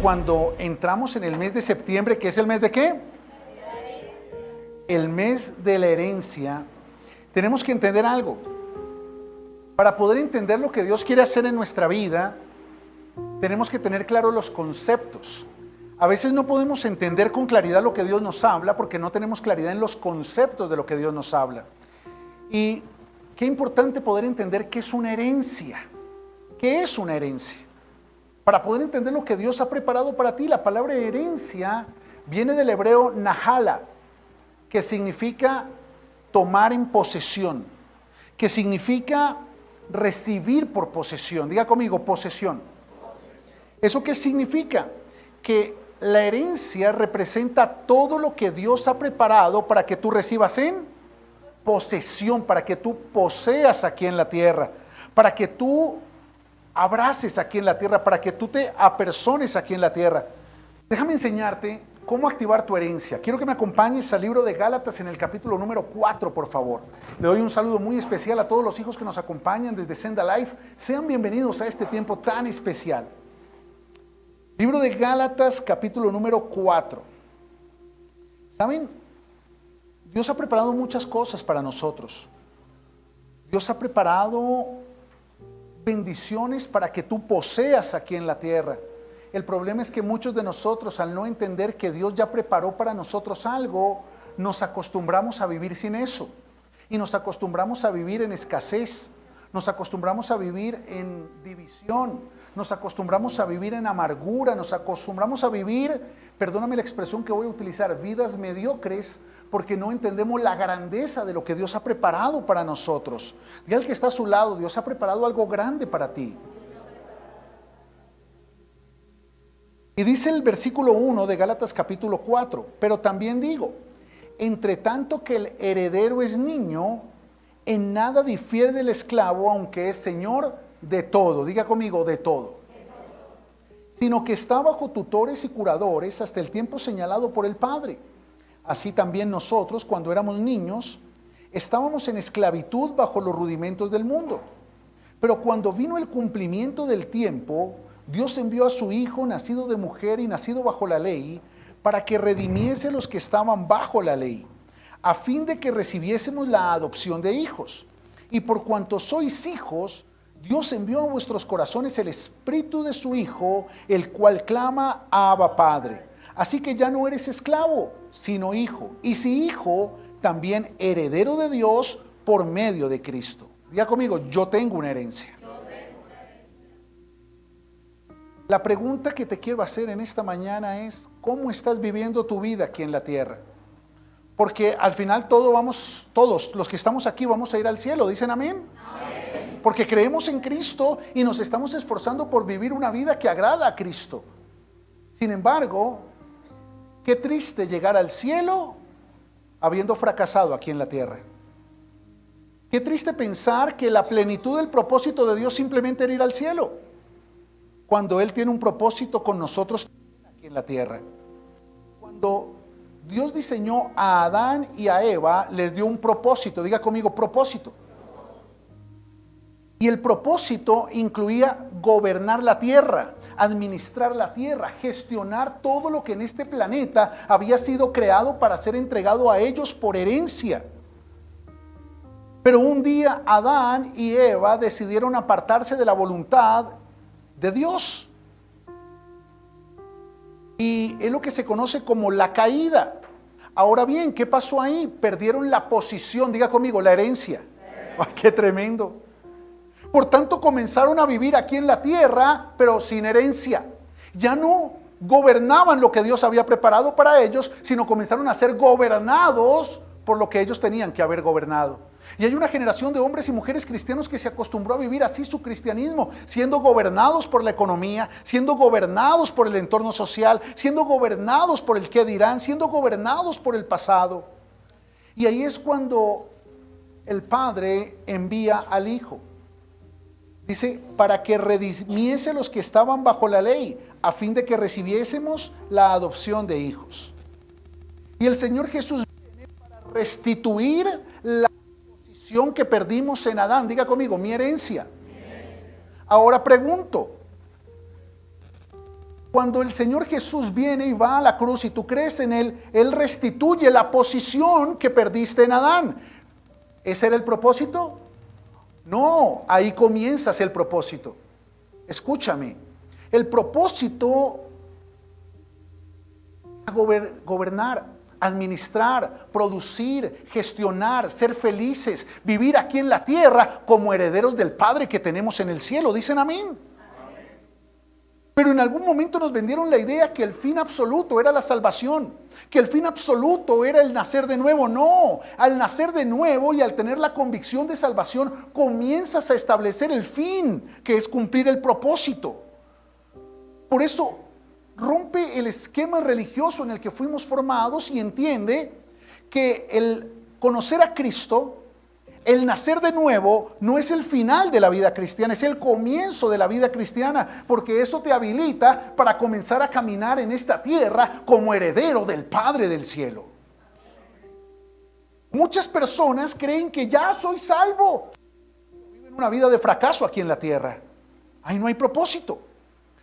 cuando entramos en el mes de septiembre, que es el mes de ¿qué? El mes de la herencia, tenemos que entender algo. Para poder entender lo que Dios quiere hacer en nuestra vida, tenemos que tener claros los conceptos. A veces no podemos entender con claridad lo que Dios nos habla porque no tenemos claridad en los conceptos de lo que Dios nos habla. Y qué importante poder entender qué es una herencia. ¿Qué es una herencia? Para poder entender lo que Dios ha preparado para ti, la palabra herencia viene del hebreo nahala, que significa tomar en posesión, que significa recibir por posesión. Diga conmigo, posesión. ¿Eso qué significa? Que la herencia representa todo lo que Dios ha preparado para que tú recibas en posesión, para que tú poseas aquí en la tierra, para que tú abraces aquí en la tierra, para que tú te apersones aquí en la tierra. Déjame enseñarte cómo activar tu herencia. Quiero que me acompañes al libro de Gálatas en el capítulo número 4, por favor. Le doy un saludo muy especial a todos los hijos que nos acompañan desde Senda Life. Sean bienvenidos a este tiempo tan especial. Libro de Gálatas, capítulo número 4. ¿Saben? Dios ha preparado muchas cosas para nosotros. Dios ha preparado bendiciones para que tú poseas aquí en la tierra. El problema es que muchos de nosotros, al no entender que Dios ya preparó para nosotros algo, nos acostumbramos a vivir sin eso. Y nos acostumbramos a vivir en escasez. Nos acostumbramos a vivir en división. Nos acostumbramos a vivir en amargura. Nos acostumbramos a vivir, perdóname la expresión que voy a utilizar, vidas mediocres, porque no entendemos la grandeza de lo que Dios ha preparado para nosotros. Diga al que está a su lado, Dios ha preparado algo grande para ti. Y dice el versículo 1 de Gálatas capítulo 4, pero también digo, entre tanto que el heredero es niño, en nada difiere del esclavo, aunque es señor de todo. Diga conmigo, de todo. Sino que está bajo tutores y curadores hasta el tiempo señalado por el Padre. Así también nosotros, cuando éramos niños, estábamos en esclavitud bajo los rudimentos del mundo. Pero cuando vino el cumplimiento del tiempo, Dios envió a su Hijo, nacido de mujer y nacido bajo la ley, para que redimiese a los que estaban bajo la ley, a fin de que recibiésemos la adopción de hijos. Y por cuanto sois hijos, Dios envió a vuestros corazones el Espíritu de su Hijo, el cual clama, Abba, Padre. Así que ya no eres esclavo, sino hijo. Y si hijo, también heredero de Dios por medio de Cristo. Diga conmigo, yo tengo una herencia. La pregunta que te quiero hacer en esta mañana es, ¿cómo estás viviendo tu vida aquí en la tierra? Porque al final todos los que estamos aquí vamos a ir al cielo, ¿dicen amén? Amén. Porque creemos en Cristo y nos estamos esforzando por vivir una vida que agrada a Cristo. Sin embargo, qué triste llegar al cielo habiendo fracasado aquí en la tierra. Qué triste pensar que la plenitud del propósito de Dios simplemente era ir al cielo, cuando Él tiene un propósito con nosotros aquí en la tierra. Cuando Dios diseñó a Adán y a Eva, les dio un propósito. Diga conmigo, propósito. Y el propósito incluía gobernar la tierra, administrar la tierra, gestionar todo lo que en este planeta había sido creado para ser entregado a ellos por herencia. Pero un día Adán y Eva decidieron apartarse de la voluntad de Dios. Y es lo que se conoce como la caída. Ahora bien, ¿qué pasó ahí? Perdieron la posición, diga conmigo, la herencia. ¡Ay, qué tremendo! Por tanto, comenzaron a vivir aquí en la tierra, pero sin herencia. Ya no gobernaban lo que Dios había preparado para ellos, sino comenzaron a ser gobernados por lo que ellos tenían que haber gobernado. Y hay una generación de hombres y mujeres cristianos que se acostumbró a vivir así su cristianismo, siendo gobernados por la economía, siendo gobernados por el entorno social, siendo gobernados por el qué dirán, siendo gobernados por el pasado. Y ahí es cuando el Padre envía al Hijo. Dice, para que redimiese los que estaban bajo la ley, a fin de que recibiésemos la adopción de hijos. Y el Señor Jesús viene para restituir la posición que perdimos en Adán. Diga conmigo, mi herencia. Ahora pregunto, Cuando el Señor Jesús viene y va a la cruz y tú crees en Él, Él restituye la posición que perdiste en Adán. ¿Ese era el propósito? No, ahí comienzas el propósito. Escúchame, el propósito es gobernar, administrar, producir, gestionar, ser felices, vivir aquí en la tierra como herederos del Padre que tenemos en el cielo. ¿Dicen amén? Pero en algún momento nos vendieron la idea que el fin absoluto era la salvación, que el fin absoluto era el nacer de nuevo. No, al nacer de nuevo y al tener la convicción de salvación, comienzas a establecer el fin, que es cumplir el propósito. Por eso rompe el esquema religioso en el que fuimos formados y entiende que el conocer a Cristo, el nacer de nuevo, no es el final de la vida cristiana, es el comienzo de la vida cristiana, porque eso te habilita para comenzar a caminar en esta tierra como heredero del Padre del cielo. Muchas personas creen que ya soy salvo, viven una vida de fracaso aquí en la tierra. Ahí no hay propósito.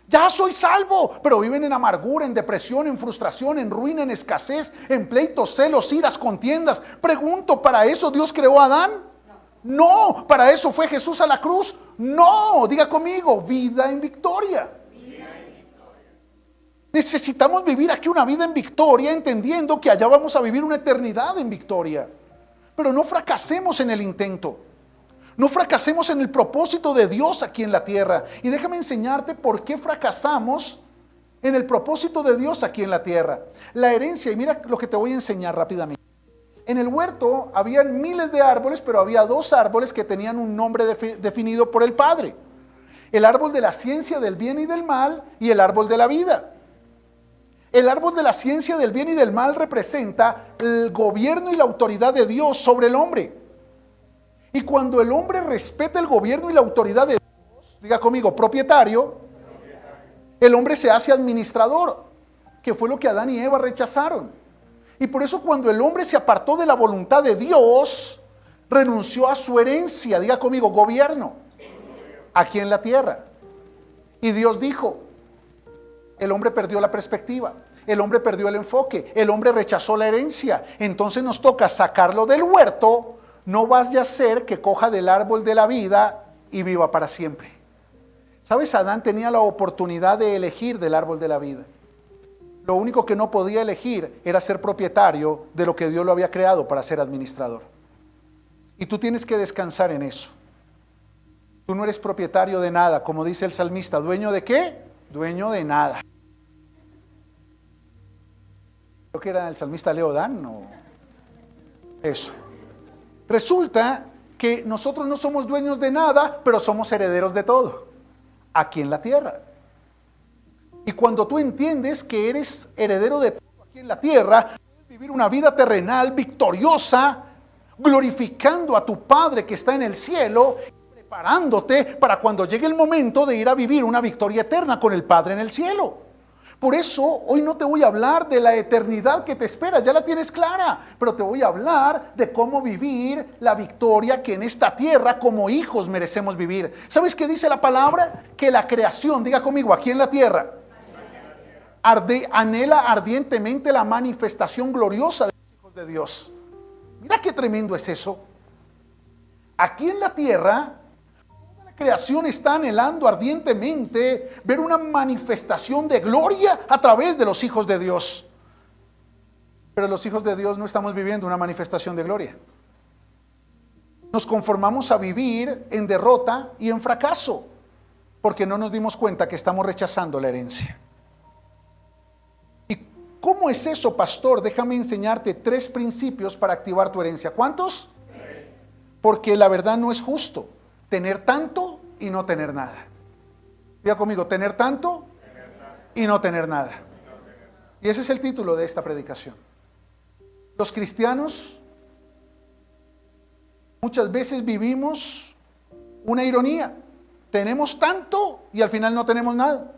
Ya soy salvo, pero viven en amargura, en depresión, en frustración, en ruina, en escasez, en pleitos, celos, iras, contiendas. Pregunto, ¿para eso Dios creó a Adán? No. ¿Para eso fue Jesús a la cruz? No. Diga conmigo, vida en victoria. Necesitamos vivir aquí una vida en victoria, entendiendo que allá vamos a vivir una eternidad en victoria. Pero no fracasemos en el intento. No fracasemos en el propósito de Dios aquí en la tierra. Y déjame enseñarte por qué fracasamos en el propósito de Dios aquí en la tierra. La herencia, y mira lo que te voy a enseñar rápidamente. En el huerto habían miles de árboles, pero había dos árboles que tenían un nombre definido por el Padre. El árbol de la ciencia del bien y del mal y el árbol de la vida. El árbol de la ciencia del bien y del mal representa el gobierno y la autoridad de Dios sobre el hombre. Y cuando el hombre respeta el gobierno y la autoridad de Dios, diga conmigo, propietario, el hombre se hace administrador, que fue lo que Adán y Eva rechazaron. Y por eso cuando el hombre se apartó de la voluntad de Dios, renunció a su herencia, diga conmigo, gobierno, aquí en la tierra. Y Dios dijo, el hombre perdió la perspectiva, el hombre perdió el enfoque, el hombre rechazó la herencia. Entonces nos toca sacarlo del huerto. No vaya a ser que coja del árbol de la vida y viva para siempre. ¿Sabes? Adán tenía la oportunidad de elegir del árbol de la vida. Lo único que no podía elegir era ser propietario de lo que Dios lo había creado para ser administrador. Y tú tienes que descansar en eso. Tú no eres propietario de nada, como dice el salmista. ¿Dueño de qué? Dueño de nada. Creo que era el salmista Leodán o eso. Resulta que nosotros no somos dueños de nada, pero somos herederos de todo, aquí en la tierra. Y cuando tú entiendes que eres heredero de todo aquí en la tierra, puedes vivir una vida terrenal victoriosa, glorificando a tu Padre que está en el cielo, preparándote para cuando llegue el momento de ir a vivir una victoria eterna con el Padre en el cielo. Por eso hoy no te voy a hablar de la eternidad que te espera, ya la tienes clara, pero te voy a hablar de cómo vivir la victoria que en esta tierra como hijos merecemos vivir. ¿Sabes qué dice la palabra? Que la creación, diga conmigo, aquí en la tierra, anhela ardientemente la manifestación gloriosa de los hijos de Dios. Mira qué tremendo es eso. Aquí en la tierra, toda la creación está anhelando ardientemente ver una manifestación de gloria a través de los hijos de Dios. Pero los hijos de Dios no estamos viviendo una manifestación de gloria. Nos conformamos a vivir en derrota y en fracaso, porque no nos dimos cuenta que estamos rechazando la herencia. ¿Cómo es eso, pastor? Déjame enseñarte 3 principios para activar tu herencia. ¿Cuántos? 3. Porque la verdad no es justo tener tanto y no tener nada. Diga conmigo, tener tanto y no tener nada. Y ese es el título de esta predicación. Los cristianos muchas veces vivimos una ironía. Tenemos tanto y al final no tenemos nada.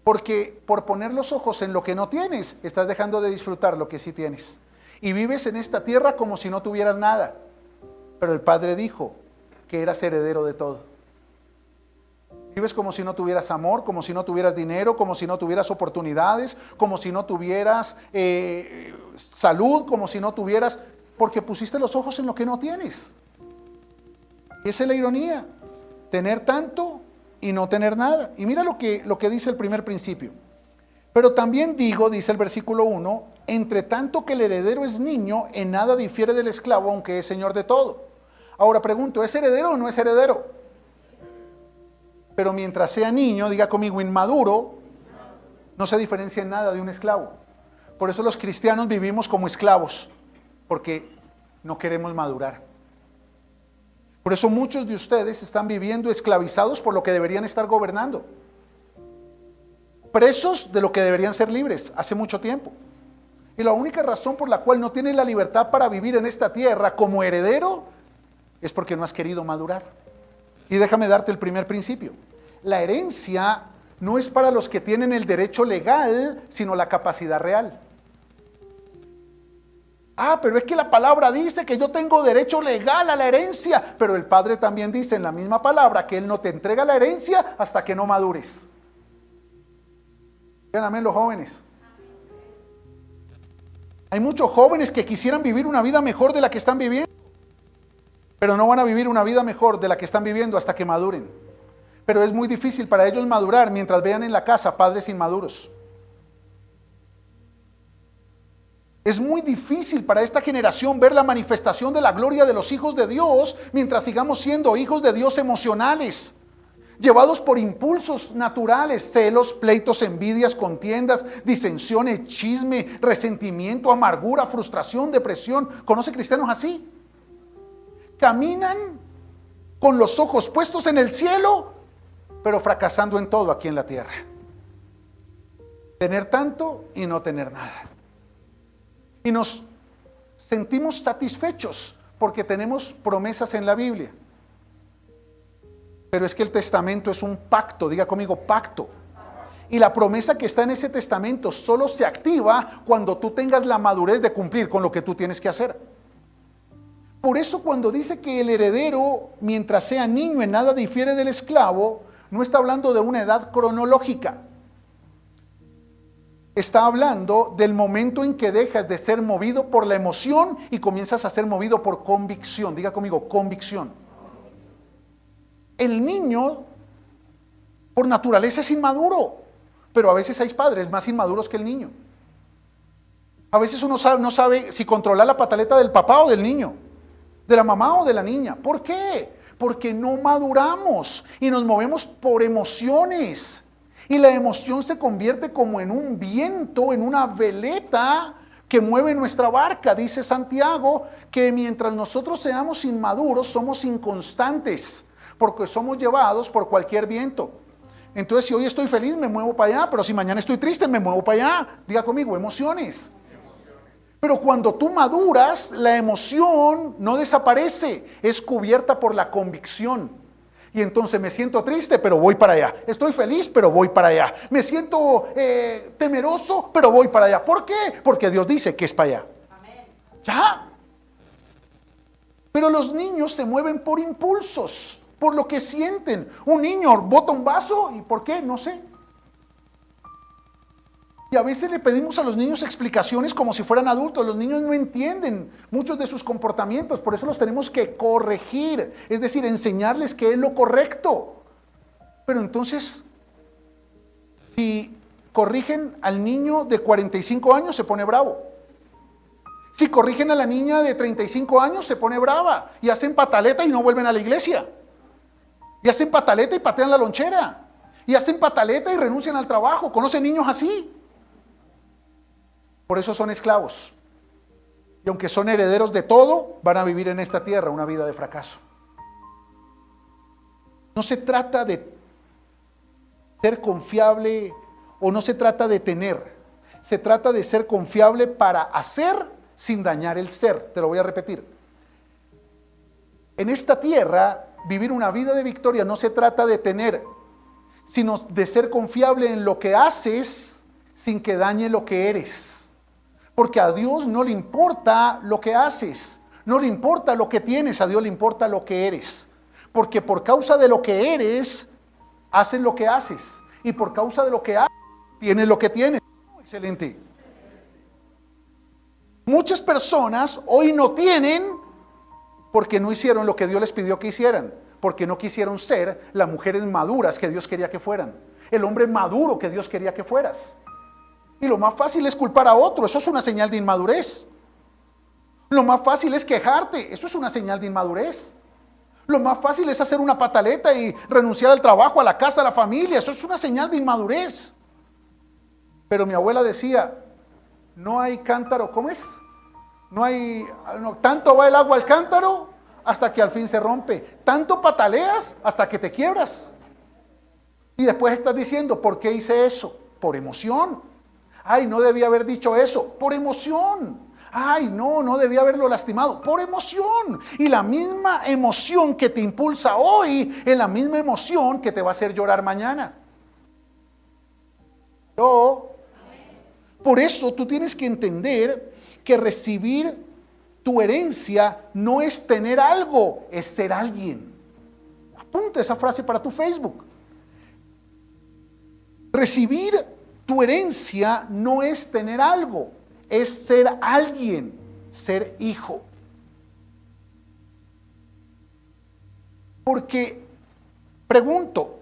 Porque por poner los ojos en lo que no tienes, estás dejando de disfrutar lo que sí tienes. Y vives en esta tierra como si no tuvieras nada. Pero el Padre dijo que eras heredero de todo. Vives como si no tuvieras amor, como si no tuvieras dinero, como si no tuvieras oportunidades, como si no tuvieras salud, como si no tuvieras, porque pusiste los ojos en lo que no tienes. Esa es la ironía, tener tanto y no tener nada. Y mira lo que dice el primer principio. Pero también digo, dice el versículo 1, entre tanto que el heredero es niño, en nada difiere del esclavo, aunque es señor de todo. Ahora pregunto, ¿es heredero o no es heredero? Pero mientras sea niño, diga conmigo, inmaduro, no se diferencia en nada de un esclavo. Por eso los cristianos vivimos como esclavos, porque no queremos madurar. Por eso muchos de ustedes están viviendo esclavizados por lo que deberían estar gobernando. Presos de lo que deberían ser libres hace mucho tiempo. Y la única razón por la cual no tienes la libertad para vivir en esta tierra como heredero es porque no has querido madurar. Y déjame darte el primer principio. La herencia no es para los que tienen el derecho legal, sino la capacidad real. Pero es que la palabra dice que yo tengo derecho legal a la herencia, pero el Padre también dice en la misma palabra que Él no te entrega la herencia hasta que no madures. Digan amén los jóvenes. Hay muchos jóvenes que quisieran vivir una vida mejor de la que están viviendo, pero no van a vivir una vida mejor de la que están viviendo hasta que maduren. Pero es muy difícil para ellos madurar mientras vean en la casa padres inmaduros. Es muy difícil para esta generación ver la manifestación de la gloria de los hijos de Dios mientras sigamos siendo hijos de Dios emocionales, llevados por impulsos naturales, celos, pleitos, envidias, contiendas, disensiones, chisme, resentimiento, amargura, frustración, depresión. ¿Conoce cristianos así? Caminan con los ojos puestos en el cielo, pero fracasando en todo aquí en la tierra. Tener tanto y no tener nada. Y nos sentimos satisfechos porque tenemos promesas en la Biblia. Pero es que el testamento es un pacto, diga conmigo, pacto. Y la promesa que está en ese testamento solo se activa cuando tú tengas la madurez de cumplir con lo que tú tienes que hacer. Por eso cuando dice que el heredero, mientras sea niño, en nada difiere del esclavo, no está hablando de una edad cronológica. Está hablando del momento en que dejas de ser movido por la emoción y comienzas a ser movido por convicción. Diga conmigo, convicción. El niño, por naturaleza, es inmaduro, pero a veces hay padres más inmaduros que el niño. A veces uno no sabe si controlar la pataleta del papá o del niño, de la mamá o de la niña. ¿Por qué? Porque no maduramos y nos movemos por emociones. Y la emoción se convierte como en un viento, en una veleta que mueve nuestra barca. Dice Santiago que mientras nosotros seamos inmaduros, somos inconstantes, porque somos llevados por cualquier viento. Entonces, si hoy estoy feliz, me muevo para allá, pero si mañana estoy triste, me muevo para allá. Diga conmigo, emociones. Pero cuando tú maduras, la emoción no desaparece, es cubierta por la convicción. Y entonces me siento triste, pero voy para allá. Estoy feliz, pero voy para allá. Me siento temeroso, pero voy para allá. ¿Por qué? Porque Dios dice que es para allá. Amén. ¿Ya? Pero los niños se mueven por impulsos, por lo que sienten. Un niño bota un vaso, ¿y por qué? No sé. Y a veces le pedimos a los niños explicaciones como si fueran adultos. Los niños no entienden muchos de sus comportamientos, por eso los tenemos que corregir, es decir, enseñarles qué es lo correcto. Pero entonces, si corrigen al niño de 45 años, se pone bravo. Si corrigen a la niña de 35 años, se pone brava y hacen pataleta y no vuelven a la iglesia. Y hacen pataleta y patean la lonchera. Y hacen pataleta y renuncian al trabajo. ¿Conocen niños así? Por eso son esclavos. Y aunque son herederos de todo, van a vivir en esta tierra una vida de fracaso. No se trata de ser confiable o no se trata de tener. Se trata de ser confiable para hacer sin dañar el ser. Te lo voy a repetir. En esta tierra, vivir una vida de victoria no se trata de tener, sino de ser confiable en lo que haces sin que dañe lo que eres. Porque a Dios no le importa lo que haces, no le importa lo que tienes, a Dios le importa lo que eres. Porque por causa de lo que eres, haces lo que haces y por causa de lo que haces, tienes lo que tienes. Excelente. Muchas personas hoy no tienen porque no hicieron lo que Dios les pidió que hicieran, porque no quisieron ser las mujeres maduras que Dios quería que fueran, el hombre maduro que Dios quería que fueras. Y lo más fácil es culpar a otro, eso es una señal de inmadurez. Lo más fácil es quejarte, eso es una señal de inmadurez. Lo más fácil es hacer una pataleta y renunciar al trabajo, a la casa, a la familia, eso es una señal de inmadurez. Pero mi abuela decía, no hay cántaro, ¿cómo es? Tanto va el agua al cántaro hasta que al fin se rompe. Tanto pataleas hasta que te quiebras. Y después estás diciendo, ¿por qué hice eso? Por emoción. Ay, no debía haber dicho eso. Por emoción. Ay, no debía haberlo lastimado. Por emoción. Y la misma emoción que te impulsa hoy es la misma emoción que te va a hacer llorar mañana. Por eso tú tienes que entender que recibir tu herencia no es tener algo, es ser alguien. Apunta esa frase para tu Facebook. Recibir tu herencia no es tener algo, es ser alguien, ser hijo. Porque, pregunto,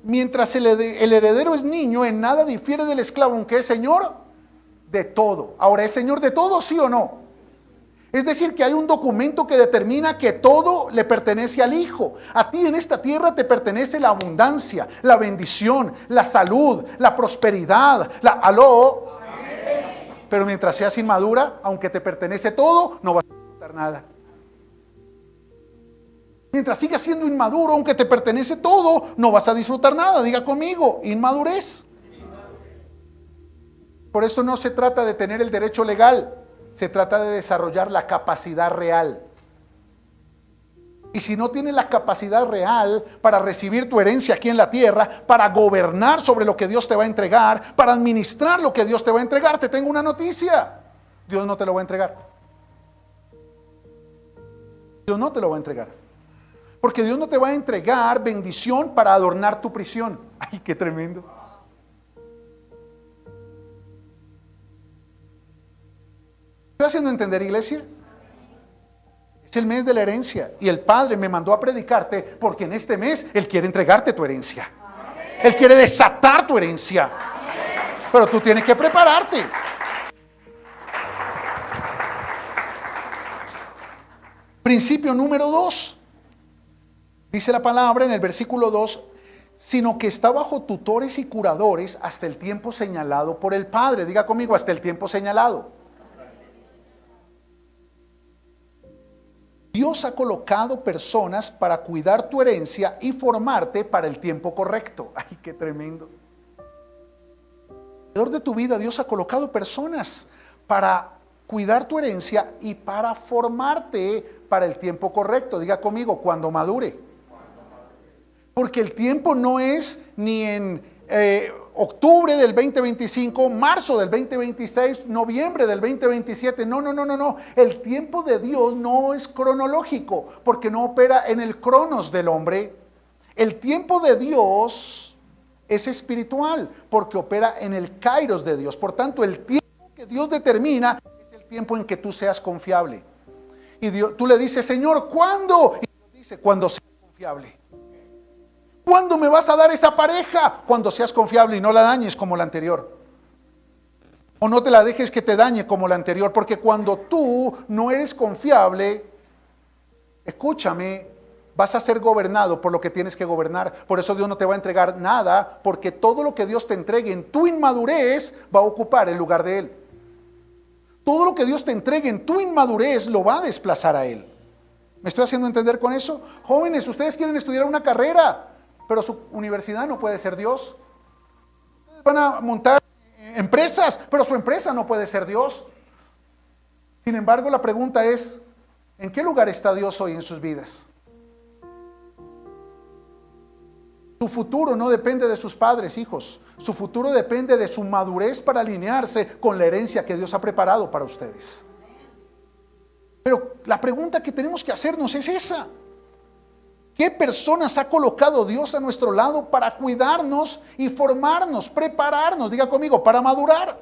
mientras el heredero es niño, en nada difiere del esclavo, aunque es señor de todo. Ahora, ¿es señor de todo, sí o no? Es decir, que hay un documento que determina que todo le pertenece al hijo. A ti en esta tierra te pertenece la abundancia, la bendición, la salud, la prosperidad, ¿aló? Pero mientras seas inmadura, aunque te pertenece todo, no vas a disfrutar nada. Mientras sigas siendo inmaduro, aunque te pertenece todo, no vas a disfrutar nada. Diga conmigo, inmadurez. Por eso no se trata de tener el derecho legal, se trata de desarrollar la capacidad real. Y si no tienes la capacidad real para recibir tu herencia aquí en la tierra, para gobernar sobre lo que Dios te va a entregar, para administrar lo que Dios te va a entregar, te tengo una noticia: Dios no te lo va a entregar. Dios no te lo va a entregar. Porque Dios no te va a entregar bendición para adornar tu prisión. Ay, qué tremendo. ¿Estoy haciendo entender, iglesia? Es el mes de la herencia y el Padre me mandó a predicarte porque en este mes Él quiere entregarte tu herencia. Él quiere desatar tu herencia. Pero tú tienes que prepararte. Principio número 2. Dice la palabra en el versículo 2, sino que está bajo tutores y curadores hasta el tiempo señalado por el Padre. Diga conmigo, hasta el tiempo señalado. Dios ha colocado personas para cuidar tu herencia y formarte para el tiempo correcto. Ay, qué tremendo. Alrededor de tu vida Dios ha colocado personas para cuidar tu herencia y para formarte para el tiempo correcto. Diga conmigo, cuando madure. Porque el tiempo no es ni en octubre del 2025, marzo del 2026, noviembre del 2027. No. El tiempo de Dios no es cronológico, porque no opera en el cronos del hombre. El tiempo de Dios es espiritual, porque opera en el kairos de Dios. Por tanto, el tiempo que Dios determina es el tiempo en que tú seas confiable. Y tú le dices, Señor, ¿cuándo? Y Dios dice, cuando seas confiable. ¿Cuándo me vas a dar esa pareja? Cuando seas confiable y no la dañes como la anterior. O no te la dejes que te dañe como la anterior. Porque cuando tú no eres confiable, escúchame, vas a ser gobernado por lo que tienes que gobernar. Por eso Dios no te va a entregar nada, porque todo lo que Dios te entregue en tu inmadurez va a ocupar el lugar de Él. Todo lo que Dios te entregue en tu inmadurez lo va a desplazar a Él. ¿Me estoy haciendo entender con eso? Jóvenes, ustedes quieren estudiar una carrera, pero su universidad no puede ser Dios. Ustedes van a montar empresas, pero su empresa no puede ser Dios. Sin embargo, la pregunta es, ¿en qué lugar está Dios hoy en sus vidas? Su futuro no depende de sus padres, hijos. Su futuro depende de su madurez para alinearse con la herencia que Dios ha preparado para ustedes. Pero la pregunta que tenemos que hacernos es esa. ¿Qué personas ha colocado Dios a nuestro lado para cuidarnos y formarnos, prepararnos? Diga conmigo, para madurar.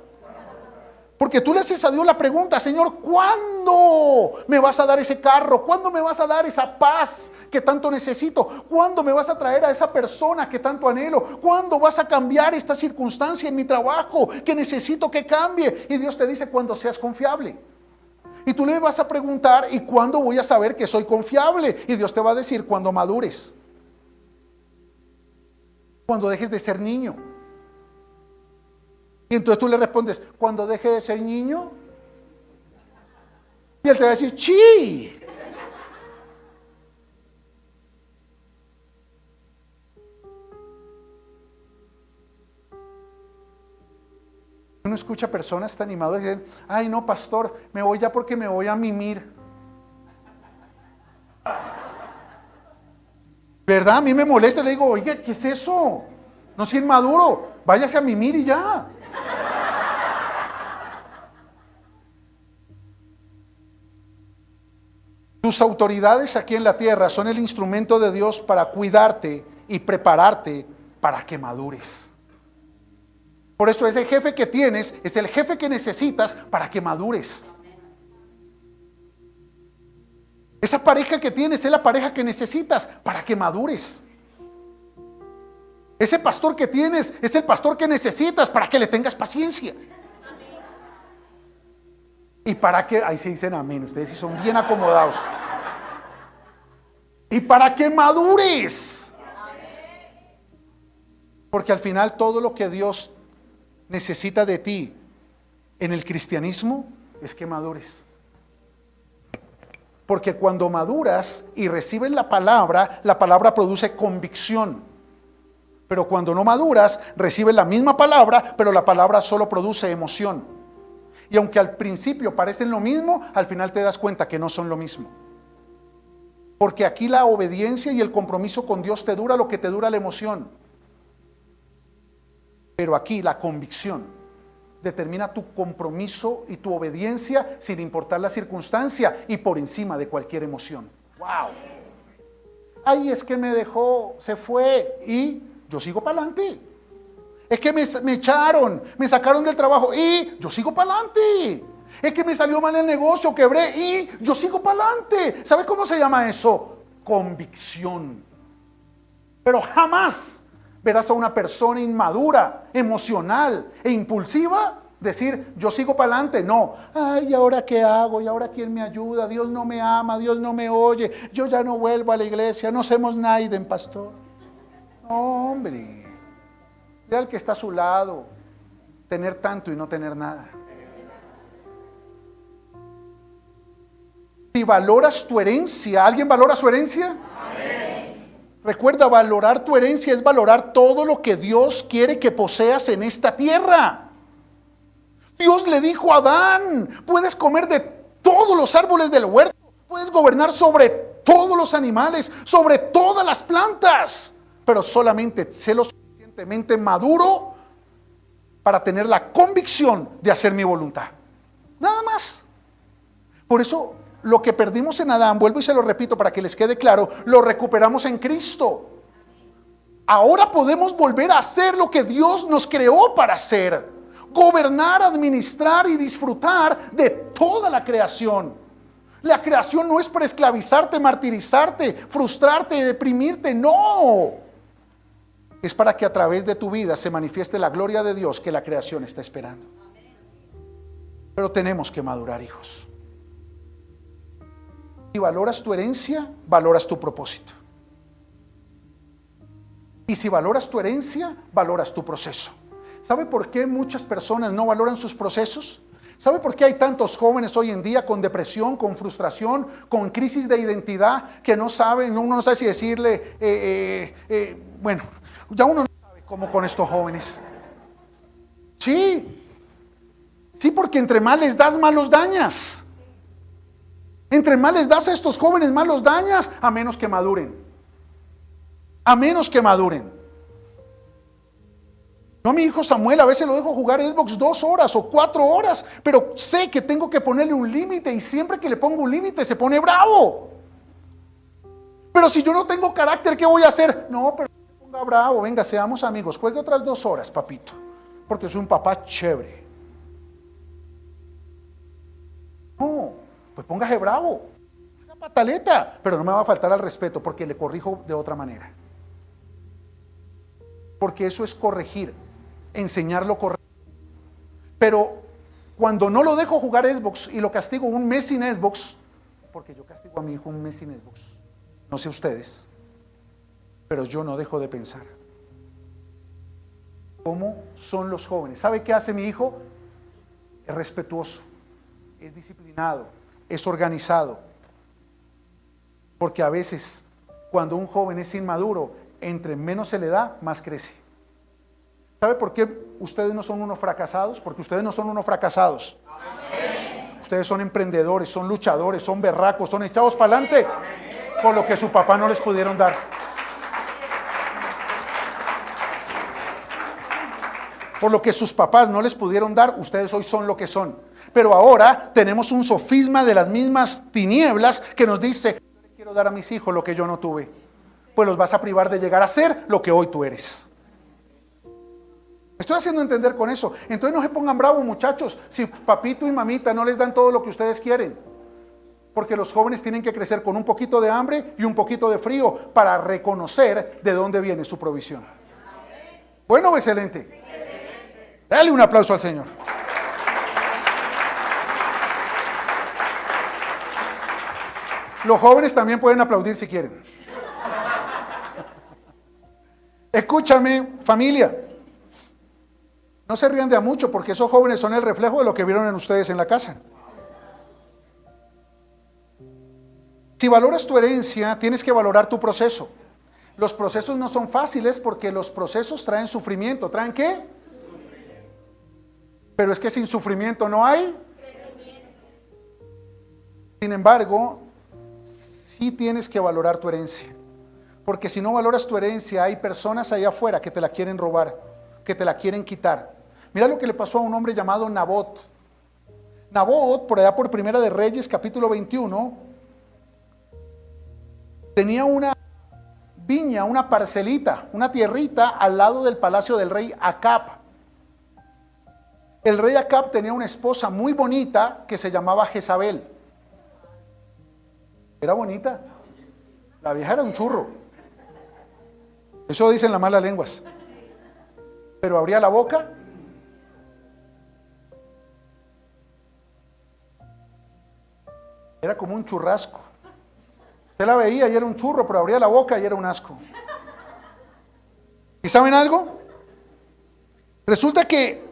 Porque tú le haces a Dios la pregunta: Señor, ¿cuándo me vas a dar ese carro? ¿Cuándo me vas a dar esa paz que tanto necesito? ¿Cuándo me vas a traer a esa persona que tanto anhelo? ¿Cuándo vas a cambiar esta circunstancia en mi trabajo que necesito que cambie? Y Dios te dice: cuando seas confiable. Y tú le vas a preguntar: ¿y cuándo voy a saber que soy confiable? Y Dios te va a decir: cuando madures, cuando dejes de ser niño. Y entonces tú le respondes: cuando deje de ser niño. Y él te va a decir: ¡sí! Uno escucha personas tan animadas y dicen: ay no, pastor, me voy ya porque me voy a mimir. ¿Verdad? A mí me molesta, le digo: oiga, ¿qué es eso? No sea inmaduro, váyase a mimir y ya. Tus autoridades aquí en la tierra son el instrumento de Dios para cuidarte y prepararte para que madures. Por eso ese jefe que tienes es el jefe que necesitas para que madures. Esa pareja que tienes es la pareja que necesitas para que madures. Ese pastor que tienes es el pastor que necesitas para que le tengas paciencia. Y para que, ahí se dicen amén, ustedes sí son bien acomodados. Y para que madures. Porque al final todo lo que Dios necesita de ti en el cristianismo es que madures. Porque cuando maduras y recibes la palabra produce convicción. Pero cuando no maduras, recibes la misma palabra, pero la palabra solo produce emoción. Y aunque al principio parecen lo mismo, al final te das cuenta que no son lo mismo. Porque aquí la obediencia y el compromiso con Dios te dura lo que te dura la emoción. Pero aquí la convicción determina tu compromiso y tu obediencia sin importar la circunstancia y por encima de cualquier emoción. ¡Wow! Ay, es que me dejó, se fue y yo sigo para adelante. Es que me echaron, me sacaron del trabajo y yo sigo para adelante. Es que me salió mal el negocio, quebré y yo sigo para adelante. ¿Sabe cómo se llama eso? Convicción. Pero jamás verás a una persona inmadura, emocional e impulsiva decir: yo sigo para adelante. No, ay, ¿y ahora qué hago? ¿Y ahora quién me ayuda? Dios no me ama, Dios no me oye, yo ya no vuelvo a la iglesia, no somos naiden, pastor. No, hombre. Ve al que está a su lado, tener tanto y no tener nada. Si valoras tu herencia, ¿alguien valora su herencia? Amén. Recuerda, valorar tu herencia es valorar todo lo que Dios quiere que poseas en esta tierra. Dios le dijo a Adán: puedes comer de todos los árboles del huerto, puedes gobernar sobre todos los animales, sobre todas las plantas, pero solamente sé lo suficientemente maduro para tener la convicción de hacer mi voluntad. Nada más. Por eso lo que perdimos en Adán, vuelvo y se lo repito para que les quede claro, lo recuperamos en Cristo. Ahora podemos volver a hacer lo que Dios nos creó para hacer: gobernar, administrar y disfrutar de toda la creación. La creación no es para esclavizarte, martirizarte, frustrarte, deprimirte, no. Es para que a través de tu vida se manifieste la gloria de Dios que la creación está esperando. Pero tenemos que madurar, hijos. Si valoras tu herencia, valoras tu propósito. Y si valoras tu herencia, valoras tu proceso. ¿Sabe por qué muchas personas no valoran sus procesos? ¿Sabe por qué hay tantos jóvenes hoy en día con depresión, con frustración, con crisis de identidad, que no saben, uno no sabe si decirle, bueno, ya uno no sabe cómo con estos jóvenes? Sí, porque entre más les das, más los dañas. Entre más les das a estos jóvenes, más los dañas, a menos que maduren. A menos que maduren. Yo a mi hijo Samuel a veces lo dejo jugar Xbox 2 horas o 4 horas, pero sé que tengo que ponerle un límite y siempre que le pongo un límite se pone bravo. Pero si yo no tengo carácter, ¿qué voy a hacer? No, pero no se ponga bravo, venga, seamos amigos, juegue otras 2 horas, papito, porque soy un papá chévere. No, pues póngase bravo, haga pataleta, pero no me va a faltar al respeto porque le corrijo de otra manera. Porque eso es corregir, enseñar lo correcto. Pero cuando no lo dejo jugar Xbox y lo castigo 1 mes sin Xbox, porque yo castigo a mi hijo 1 mes sin Xbox, no sé ustedes, pero yo no dejo de pensar. ¿Cómo son los jóvenes? ¿Sabe qué hace mi hijo? Es respetuoso, es disciplinado, es organizado. Porque a veces, cuando un joven es inmaduro, entre menos se le da, más crece. ¿Sabe por qué ustedes no son unos fracasados? Porque ustedes no son unos fracasados. Amén. Ustedes son emprendedores, son luchadores, son berracos, son echados para adelante por lo que su papá no les pudieron dar. Por lo que sus papás no les pudieron dar, ustedes hoy son lo que son. Pero ahora tenemos un sofisma de las mismas tinieblas que nos dice: yo le quiero dar a mis hijos lo que yo no tuve. Pues los vas a privar de llegar a ser lo que hoy tú eres. Me estoy haciendo entender con eso. Entonces no se pongan bravos, muchachos, si papito y mamita no les dan todo lo que ustedes quieren. Porque los jóvenes tienen que crecer con un poquito de hambre y un poquito de frío para reconocer de dónde viene su provisión. Bueno, excelente. Dale un aplauso al Señor. Los jóvenes también pueden aplaudir si quieren. Escúchame, familia. No se rían de a mucho, porque esos jóvenes son el reflejo de lo que vieron en ustedes en la casa. Si valoras tu herencia, tienes que valorar tu proceso. Los procesos no son fáciles porque los procesos traen sufrimiento. ¿Traen qué? Pero es que sin sufrimiento no hay. Sin embargo, sí tienes que valorar tu herencia. Porque si no valoras tu herencia, hay personas allá afuera que te la quieren robar, que te la quieren quitar. Mira lo que le pasó a un hombre llamado Nabot. Nabot, por allá por Primera de Reyes, capítulo 21, tenía una viña, una parcelita, una tierrita al lado del palacio del rey Acab. El rey Acab tenía una esposa muy bonita que se llamaba Jezabel. Era bonita. La vieja era un churro. Eso dicen las malas lenguas. Pero abría la boca. Era como un churrasco. Usted la veía y era un churro, pero abría la boca y era un asco. ¿Y saben algo? Resulta que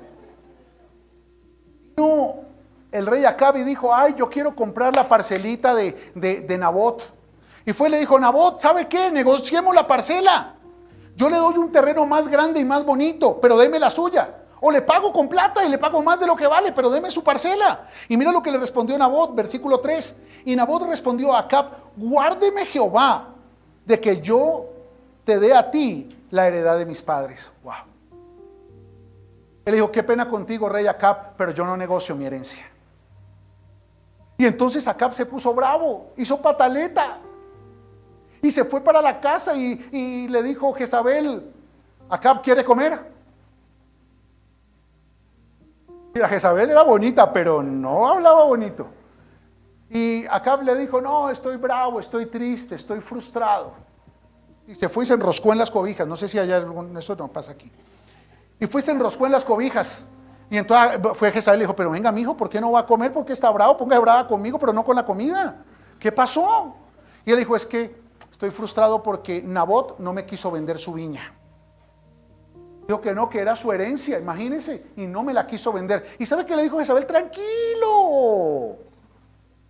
vino el rey Acab y dijo: ay, yo quiero comprar la parcelita de Nabot. Y fue y le dijo: Nabot, ¿sabe qué? Negociemos la parcela. Yo le doy un terreno más grande y más bonito, pero deme la suya. O le pago con plata y le pago más de lo que vale, pero deme su parcela. Y mira lo que le respondió Nabot, versículo 3. Y Nabot respondió a Acab: guárdeme Jehová de que yo te dé a ti la heredad de mis padres. Wow. Él dijo: qué pena contigo, rey Acab, pero yo no negocio mi herencia. Y entonces Acab se puso bravo, hizo pataleta. Y se fue para la casa y le dijo Jezabel: Acab, ¿quiere comer? Mira, Jezabel era bonita, pero no hablaba bonito. Y Acab le dijo: no, estoy bravo, estoy triste, estoy frustrado. Y se fue y se enroscó en las cobijas. No sé si allá, eso no pasa aquí. Y fue y se enroscó en las cobijas. Y entonces fue Jezabel y le dijo: pero venga, mijo, ¿por qué no va a comer? ¿Por qué está bravo? Ponga brava conmigo, pero no con la comida. ¿Qué pasó? Y él dijo: es que estoy frustrado porque Nabot no me quiso vender su viña. Dijo que no, que era su herencia, imagínense, y no me la quiso vender. ¿Y sabe qué le dijo Jezabel? Tranquilo,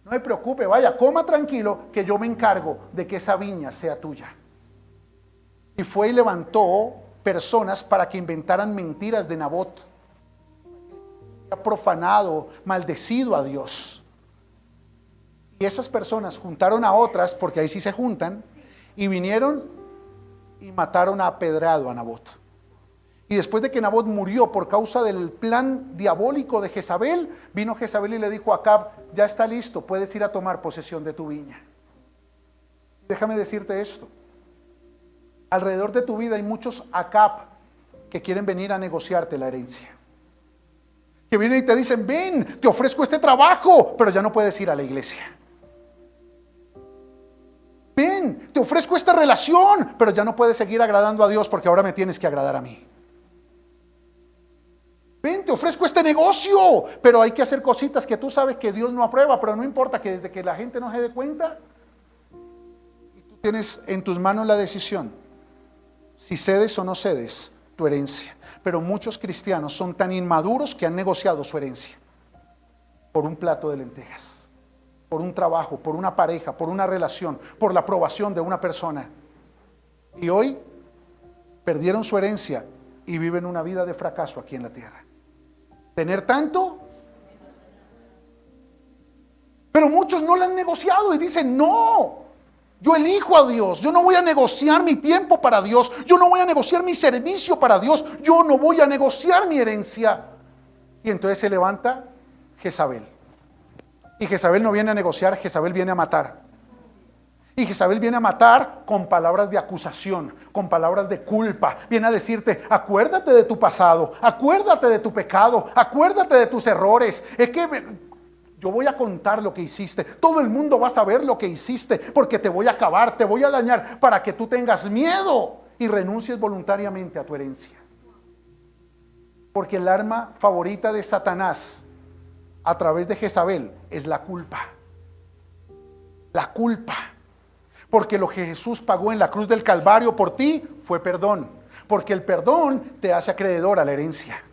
no me preocupe, vaya, coma tranquilo, que yo me encargo de que esa viña sea tuya. Y fue y levantó personas para que inventaran mentiras de Nabot. Ha profanado, maldecido a Dios. Y esas personas juntaron a otras, porque ahí sí se juntan, y vinieron y mataron a pedrado a Nabot. Y después de que Nabot murió por causa del plan diabólico de Jezabel, vino Jezabel y le dijo a Acab: ya está listo, puedes ir a tomar posesión de tu viña. Déjame decirte esto. Alrededor de tu vida hay muchos ACAP que quieren venir a negociarte la herencia. Que vienen y te dicen, ven, te ofrezco este trabajo, pero ya no puedes ir a la iglesia. Ven, te ofrezco esta relación, pero ya no puedes seguir agradando a Dios porque ahora me tienes que agradar a mí. Ven, te ofrezco este negocio, pero hay que hacer cositas que tú sabes que Dios no aprueba, pero no importa, que desde que la gente no se dé cuenta, y tú tienes en tus manos la decisión, si cedes o no cedes tu herencia. Pero muchos cristianos son tan inmaduros que han negociado su herencia por un plato de lentejas, por un trabajo, por una pareja, por una relación, por la aprobación de una persona. Y hoy perdieron su herencia y viven una vida de fracaso aquí en la tierra. Tener tanto, pero muchos no lo han negociado y dicen, no, yo elijo a Dios, yo no voy a negociar mi tiempo para Dios, yo no voy a negociar mi servicio para Dios, yo no voy a negociar mi herencia. Y entonces se levanta Jezabel. Y Jezabel no viene a negociar, Jezabel viene a matar. Y Jezabel viene a matar con palabras de acusación, con palabras de culpa. Viene a decirte, acuérdate de tu pasado, acuérdate de tu pecado, acuérdate de tus errores. Es que yo voy a contar lo que hiciste. Todo el mundo va a saber lo que hiciste porque te voy a acabar, te voy a dañar para que tú tengas miedo y renuncies voluntariamente a tu herencia. Porque el arma favorita de Satanás a través de Jezabel es la culpa. La culpa. Porque lo que Jesús pagó en la cruz del Calvario por ti fue perdón. Porque el perdón te hace acreedor a la herencia.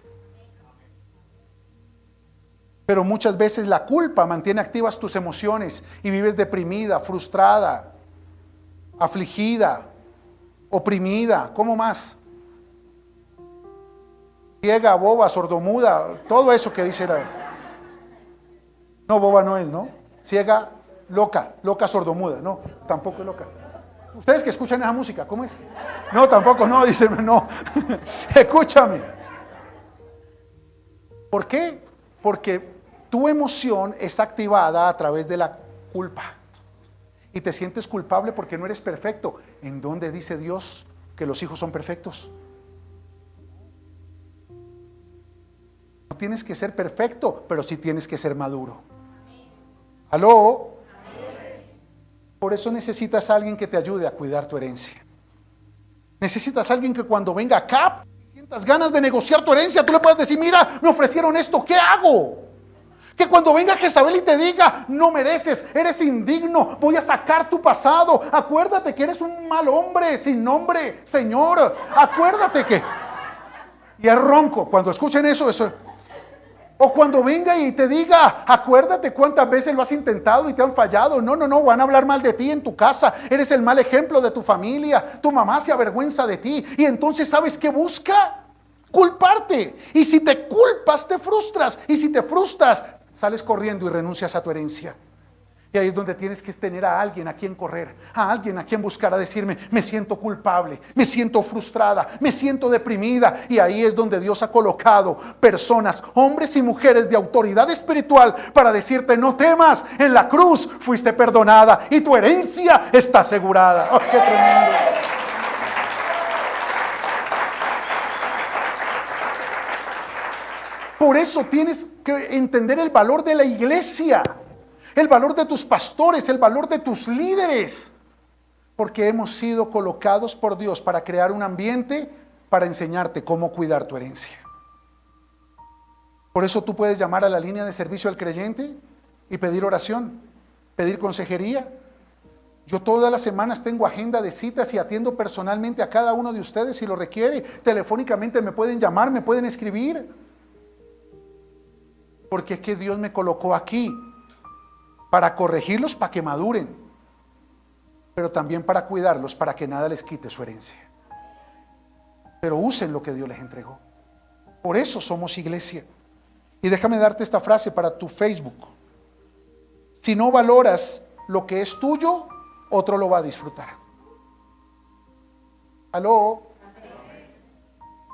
Pero muchas veces la culpa mantiene activas tus emociones y vives deprimida, frustrada, afligida, oprimida. ¿Cómo más? Ciega, boba, sordomuda, todo eso que dice la... No, boba no es, ¿no? Ciega, loca, sordomuda, no, tampoco es loca. Ustedes que escuchan esa música, ¿cómo es? No, tampoco, no, dicen, no. Escúchame. ¿Por qué? Porque tu emoción es activada a través de la culpa. Y te sientes culpable porque no eres perfecto. ¿En dónde dice Dios que los hijos son perfectos? No tienes que ser perfecto, pero sí tienes que ser maduro. ¿Aló? Por eso necesitas a alguien que te ayude a cuidar tu herencia. Necesitas a alguien que cuando venga acá y sientas ganas de negociar tu herencia, tú le puedas decir, mira, me ofrecieron esto, ¿qué hago? Que cuando venga Jezabel y te diga, no mereces, eres indigno, voy a sacar tu pasado. Acuérdate que eres un mal hombre, sin nombre, Señor. Acuérdate que... Y es ronco, cuando escuchen eso. O cuando venga y te diga, acuérdate cuántas veces lo has intentado y te han fallado. No, van a hablar mal de ti en tu casa. Eres el mal ejemplo de tu familia. Tu mamá se avergüenza de ti. Y entonces, ¿sabes qué busca? Culparte. Y si te culpas, te frustras. Y si te frustras, sales corriendo y renuncias a tu herencia. Y ahí es donde tienes que tener a alguien a quien correr, a alguien a quien buscar, a decirme, me siento culpable, me siento frustrada, me siento deprimida. Y ahí es donde Dios ha colocado personas, hombres y mujeres de autoridad espiritual para decirte, no temas, en la cruz fuiste perdonada y tu herencia está asegurada. ¡Oh, qué tremendo! Por eso tienes que entender el valor de la iglesia. El valor de tus pastores, el valor de tus líderes, porque hemos sido colocados por Dios para crear un ambiente para enseñarte cómo cuidar tu herencia. Por eso tú puedes llamar a la línea de servicio al creyente y pedir oración, pedir consejería. Yo todas las semanas tengo agenda de citas y atiendo personalmente a cada uno de ustedes si lo requiere. Telefónicamente me pueden llamar, me pueden escribir, porque es que Dios me colocó aquí para corregirlos, para que maduren, pero también para cuidarlos, para que nada les quite su herencia. Pero usen lo que Dios les entregó. Por eso somos iglesia. Y déjame darte esta frase para tu Facebook. Si no valoras lo que es tuyo, otro lo va a disfrutar. ¿Aló?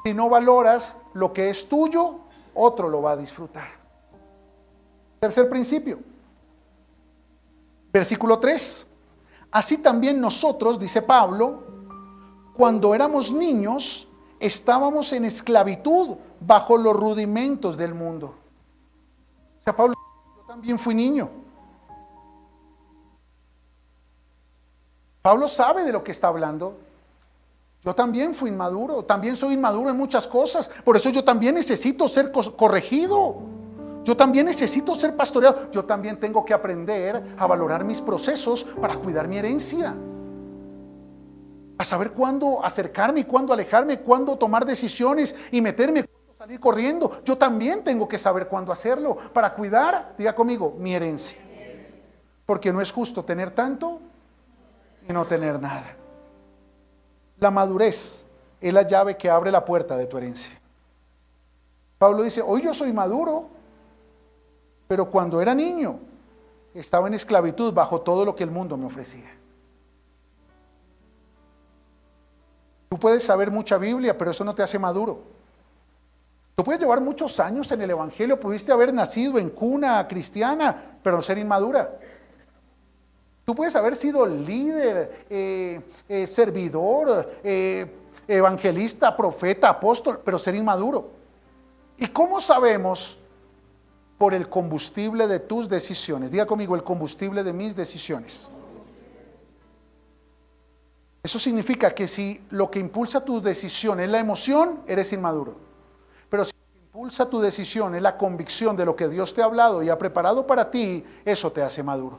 Si no valoras lo que es tuyo, otro lo va a disfrutar. Tercer principio. Versículo 3. Así también nosotros, dice Pablo, cuando éramos niños, estábamos en esclavitud bajo los rudimentos del mundo. O sea, Pablo, yo también fui niño. Pablo sabe de lo que está hablando. Yo también fui inmaduro, también soy inmaduro en muchas cosas. Por eso yo también necesito ser corregido. Yo también necesito ser pastoreado. Yo también tengo que aprender a valorar mis procesos para cuidar mi herencia. A saber cuándo acercarme y cuándo alejarme, cuándo tomar decisiones y meterme, cuándo salir corriendo. Yo también tengo que saber cuándo hacerlo para cuidar, diga conmigo, mi herencia. Porque no es justo tener tanto y no tener nada. La madurez es la llave que abre la puerta de tu herencia. Pablo dice, hoy yo soy maduro, pero cuando era niño estaba en esclavitud bajo todo lo que el mundo me ofrecía. Tú puedes saber mucha Biblia, pero eso no te hace maduro. Tú puedes llevar muchos años en el Evangelio, pudiste haber nacido en cuna cristiana, pero no ser inmadura. Tú puedes haber sido líder, servidor, evangelista, profeta, apóstol, pero ser inmaduro. ¿Y cómo sabemos? Por el combustible de tus decisiones. Diga conmigo, el combustible de mis decisiones. Eso significa que si lo que impulsa tu decisión es la emoción, eres inmaduro. Pero si lo que impulsa tu decisión es la convicción de lo que Dios te ha hablado y ha preparado para ti, eso te hace maduro.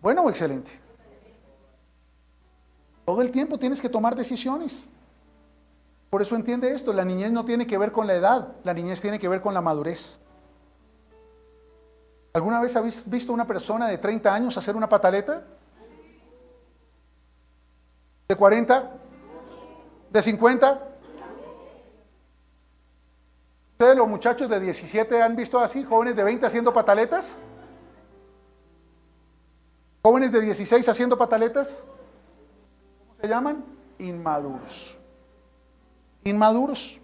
¿Bueno o excelente? Todo el tiempo tienes que tomar decisiones. Por eso entiende esto, la niñez no tiene que ver con la edad, la niñez tiene que ver con la madurez. ¿Alguna vez habéis visto a una persona de 30 años hacer una pataleta? ¿De 40? ¿De 50? ¿Ustedes los muchachos de 17 han visto así, jóvenes de 20 haciendo pataletas? ¿Jóvenes de 16 haciendo pataletas? ¿Cómo se llaman? Inmaduros. Inmaduros.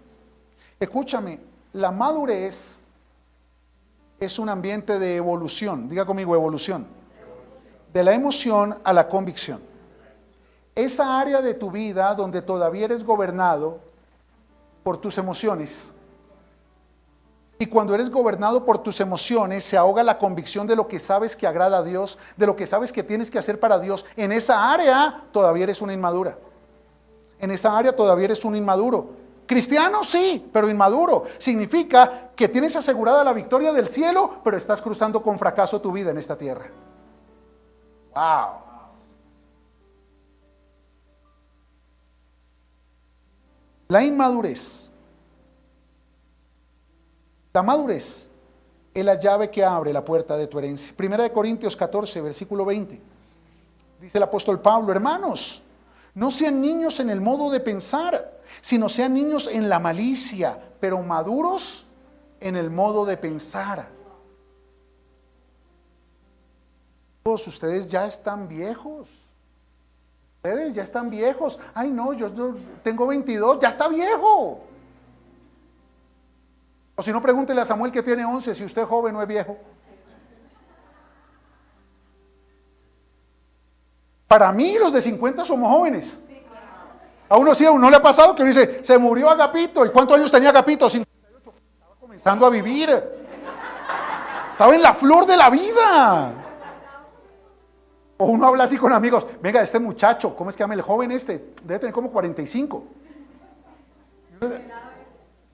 Escúchame, la madurez es un ambiente de evolución. Diga conmigo, evolución. De la emoción a la convicción. Esa área de tu vida donde todavía eres gobernado por tus emociones. Y cuando eres gobernado por tus emociones, se ahoga la convicción de lo que sabes que agrada a Dios, de lo que sabes que tienes que hacer para Dios. En esa área todavía eres una inmadura. En esa área todavía eres un inmaduro. Cristiano sí, pero inmaduro. Significa que tienes asegurada la victoria del cielo, pero estás cruzando con fracaso tu vida en esta tierra. ¡Wow! La inmadurez. La madurez es la llave que abre la puerta de tu herencia. Primera de Corintios 14, versículo 20. Dice el apóstol Pablo, hermanos, no sean niños en el modo de pensar, sino sean niños en la malicia, pero maduros en el modo de pensar. Todos ustedes ya están viejos. Ustedes ya están viejos. Ay no, yo tengo 22, ya está viejo. O si no, pregúntele a Samuel que tiene 11, si usted es joven o es viejo. Para mí los de 50 somos jóvenes. A uno sí, a uno le ha pasado que uno dice, se murió Agapito. ¿Y cuántos años tenía Agapito? 58. Estaba comenzando a vivir. Estaba en la flor de la vida. O uno habla así con amigos, venga, este muchacho, ¿cómo es que llama el joven este? Debe tener como 45.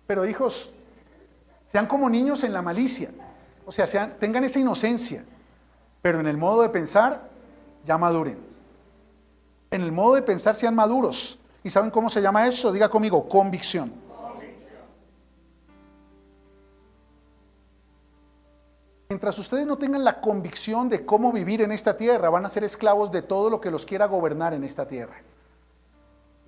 Pero hijos, sean como niños en la malicia. O sea, tengan esa inocencia. Pero en el modo de pensar, ya maduren. En el modo de pensar sean maduros. ¿Y saben cómo se llama eso? Diga conmigo, convicción. Mientras ustedes no tengan la convicción de cómo vivir en esta tierra, van a ser esclavos de todo lo que los quiera gobernar en esta tierra.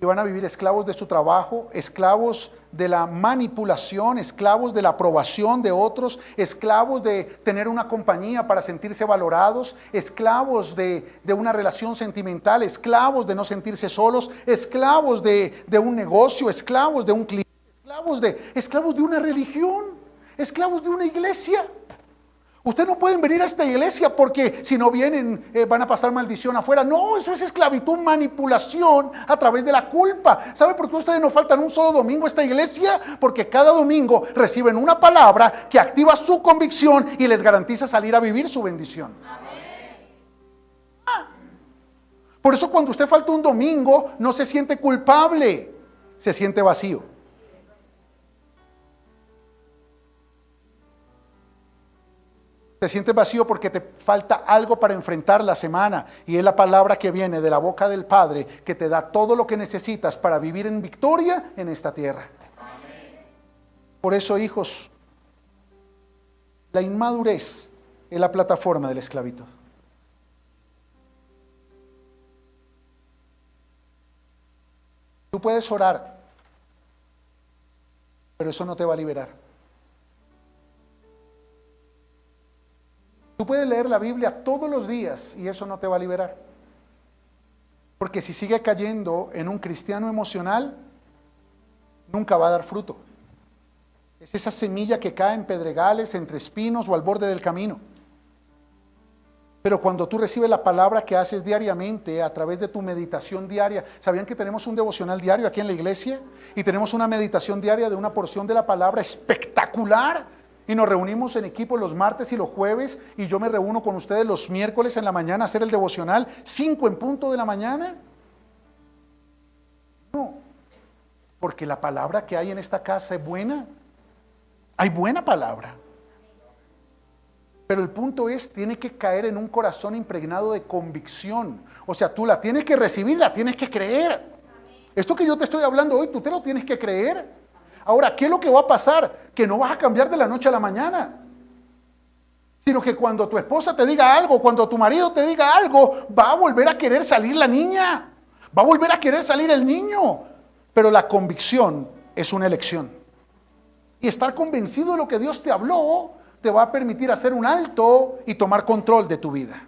Y van a vivir esclavos de su trabajo, esclavos de la manipulación, esclavos de la aprobación de otros, esclavos de tener una compañía para sentirse valorados, esclavos de una relación sentimental, esclavos de no sentirse solos, esclavos de un negocio, esclavos de un cliente, esclavos de una religión, esclavos de una iglesia. Ustedes no pueden venir a esta iglesia porque si no vienen van a pasar maldición afuera. No, eso es esclavitud, manipulación a través de la culpa. ¿Sabe por qué ustedes no faltan un solo domingo a esta iglesia? Porque cada domingo reciben una palabra que activa su convicción y les garantiza salir a vivir su bendición. Por eso cuando usted falta un domingo no se siente culpable, se siente vacío. Te sientes vacío porque te falta algo para enfrentar la semana y es la palabra que viene de la boca del Padre que te da todo lo que necesitas para vivir en victoria en esta tierra. Amén. Por eso, hijos, la inmadurez es la plataforma de la esclavitud. Tú puedes orar, pero eso no te va a liberar. Tú puedes leer la Biblia todos los días y eso no te va a liberar. Porque si sigue cayendo en un cristiano emocional, nunca va a dar fruto. Es esa semilla que cae en pedregales, entre espinos o al borde del camino. Pero cuando tú recibes la palabra que haces diariamente a través de tu meditación diaria, ¿sabían que tenemos un devocional diario aquí en la iglesia? Y tenemos una meditación diaria de una porción de la palabra espectacular. Y nos reunimos en equipo los martes y los jueves y yo me reúno con ustedes los miércoles en la mañana a hacer el devocional, 5 en punto de la mañana. No, porque la palabra que hay en esta casa es buena. Hay buena palabra. Pero el punto es, tiene que caer en un corazón impregnado de convicción. O sea, tú la tienes que recibir, la tienes que creer. Esto que yo te estoy hablando hoy, tú te lo tienes que creer. Ahora, ¿qué es lo que va a pasar? Que no vas a cambiar de la noche a la mañana. Sino que cuando tu esposa te diga algo, cuando tu marido te diga algo, va a volver a querer salir la niña. Va a volver a querer salir el niño. Pero la convicción es una elección. Y estar convencido de lo que Dios te habló, te va a permitir hacer un alto y tomar control de tu vida.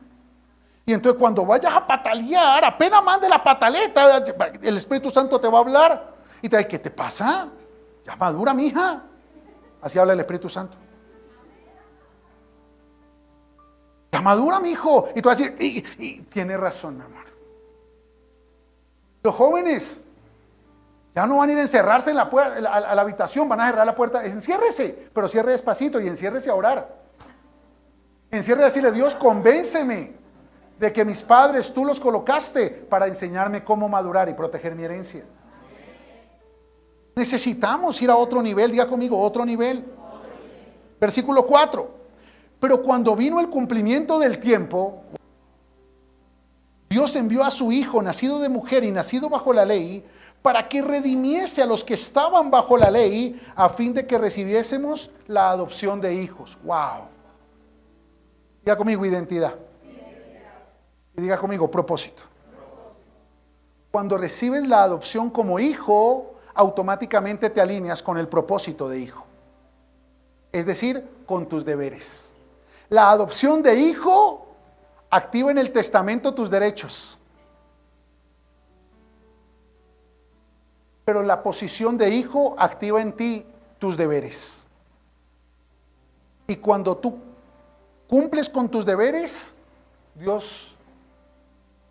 Y entonces cuando vayas a patalear, apenas mande la pataleta, el Espíritu Santo te va a hablar. Y te va a decir, ¿qué te pasa? Ya madura, mija. Así habla el Espíritu Santo. Ya madura, mijo. Y tú vas a decir, y tiene razón, mi amor. Los jóvenes ya no van a ir a encerrarse en a la habitación, van a cerrar la puerta. Enciérrese, pero cierre despacito y enciérrese a orar. Encierre a decirle, Dios, convénceme de que mis padres tú los colocaste para enseñarme cómo madurar y proteger mi herencia. Necesitamos ir a otro nivel, diga conmigo, otro nivel. Versículo 4. Pero cuando vino el cumplimiento del tiempo, Dios envió a su Hijo, nacido de mujer y nacido bajo la ley, para que redimiese a los que estaban bajo la ley, a fin de que recibiésemos la adopción de hijos. ¡Wow! Diga conmigo, identidad. Y diga conmigo, propósito. Cuando recibes la adopción como hijo, automáticamente te alineas con el propósito de hijo. Es decir, con tus deberes. La adopción de hijo activa en el testamento tus derechos. Pero la posición de hijo activa en ti tus deberes. Y cuando tú cumples con tus deberes, Dios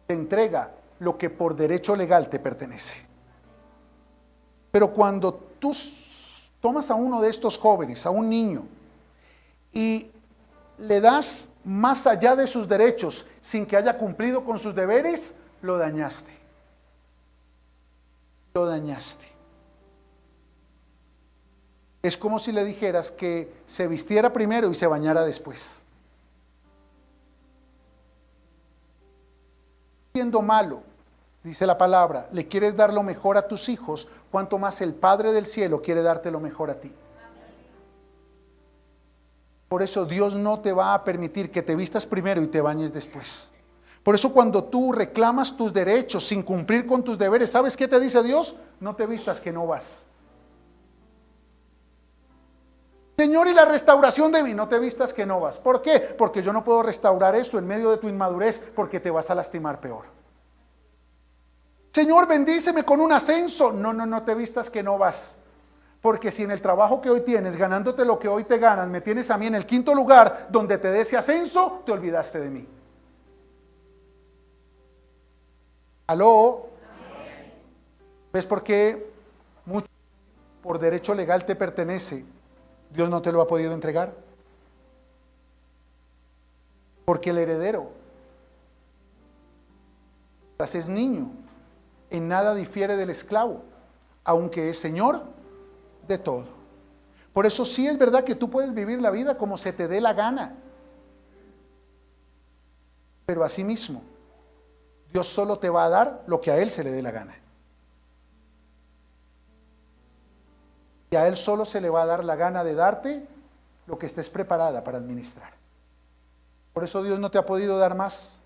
te entrega lo que por derecho legal te pertenece. Pero cuando tú tomas a uno de estos jóvenes, a un niño, y le das más allá de sus derechos sin que haya cumplido con sus deberes, lo dañaste. Lo dañaste. Es como si le dijeras que se vistiera primero y se bañara después. Siendo malo, dice la palabra, le quieres dar lo mejor a tus hijos, cuanto más el Padre del cielo quiere darte lo mejor a ti. Por eso Dios no te va a permitir que te vistas primero y te bañes después. Por eso cuando tú reclamas tus derechos sin cumplir con tus deberes, ¿sabes qué te dice Dios? No te vistas, que no vas. Señor, y la restauración de mí, no te vistas, que no vas. ¿Por qué? Porque yo no puedo restaurar eso en medio de tu inmadurez, porque te vas a lastimar peor. Señor, bendíceme con un ascenso. No te vistas, que no vas. Porque si en el trabajo que hoy tienes, ganándote lo que hoy te ganas, me tienes a mí en el 5.º lugar donde te dé ese ascenso, te olvidaste de mí. ¿Aló? ¿Ves por qué mucho por derecho legal te pertenece? Dios no te lo ha podido entregar. Porque el heredero es niño, en nada difiere del esclavo, aunque es señor de todo. Por eso sí es verdad que tú puedes vivir la vida como se te dé la gana, pero asimismo Dios solo te va a dar lo que a Él se le dé la gana. Y a Él solo se le va a dar la gana de darte lo que estés preparada para administrar. Por eso Dios no te ha podido dar más,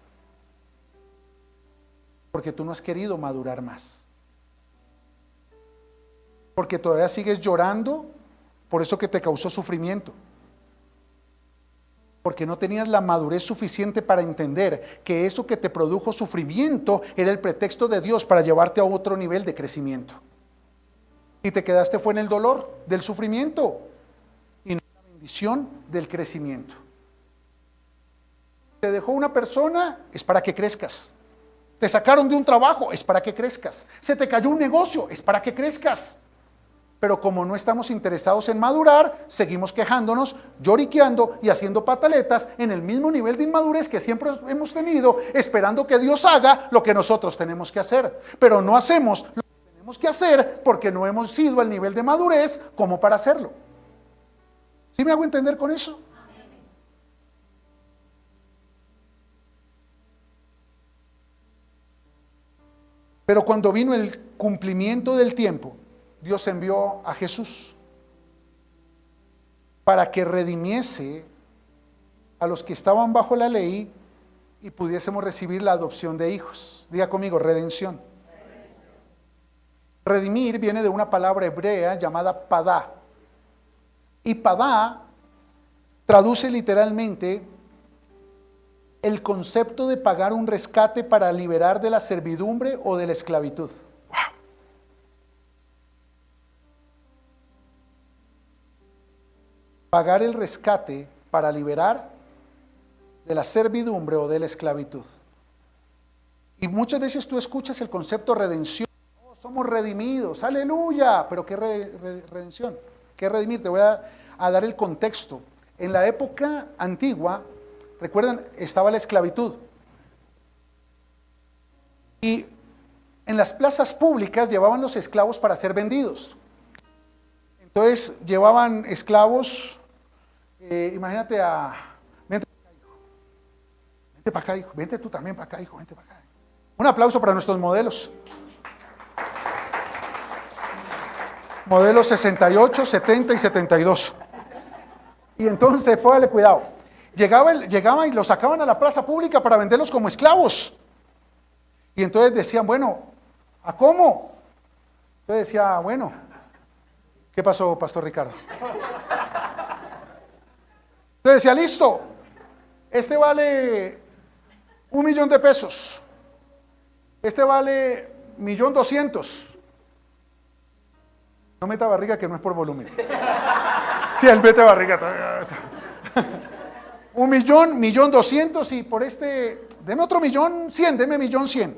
porque tú no has querido madurar más. Porque todavía sigues llorando por eso que te causó sufrimiento. Porque no tenías la madurez suficiente para entender que eso que te produjo sufrimiento era el pretexto de Dios para llevarte a otro nivel de crecimiento. Y te quedaste fue en el dolor del sufrimiento y no en la bendición del crecimiento. Te dejó una persona, es para que crezcas. Te sacaron de un trabajo, es para que crezcas. Se te cayó un negocio, es para que crezcas. Pero como no estamos interesados en madurar, seguimos quejándonos, lloriqueando y haciendo pataletas en el mismo nivel de inmadurez que siempre hemos tenido, esperando que Dios haga lo que nosotros tenemos que hacer. Pero no hacemos lo que tenemos que hacer porque no hemos sido al nivel de madurez como para hacerlo. ¿Sí me hago entender con eso? Pero cuando vino el cumplimiento del tiempo, Dios envió a Jesús para que redimiese a los que estaban bajo la ley y pudiésemos recibir la adopción de hijos. Diga conmigo, redención. Redimir viene de una palabra hebrea llamada padá. Y padá traduce literalmente el concepto de pagar un rescate para liberar de la servidumbre o de la esclavitud. Pagar el rescate para liberar de la servidumbre o de la esclavitud. Y muchas veces tú escuchas el concepto redención. Oh, somos redimidos, aleluya. Pero ¿qué redención? ¿Qué redimir? Te voy a dar el contexto. En la época antigua, recuerdan, estaba la esclavitud. Y en las plazas públicas llevaban los esclavos para ser vendidos. Entonces llevaban esclavos, imagínate vente para acá, hijo, vente tú también para acá, hijo, vente para acá. Un aplauso para nuestros modelos. Modelos 68, 70 y 72. Y entonces, póngale cuidado. Llegaban y los sacaban a la plaza pública para venderlos como esclavos. Y entonces decían, bueno, ¿a cómo? Entonces decía, bueno, ¿qué pasó, Pastor Ricardo? Entonces decía, listo, este vale 1.000.000 de pesos. Este vale 1.200.000. No meta barriga que no es por volumen. Sí, él mete barriga. 1.000.000, 1.200.000 y por deme otro 1.100.000, deme 1.100.000.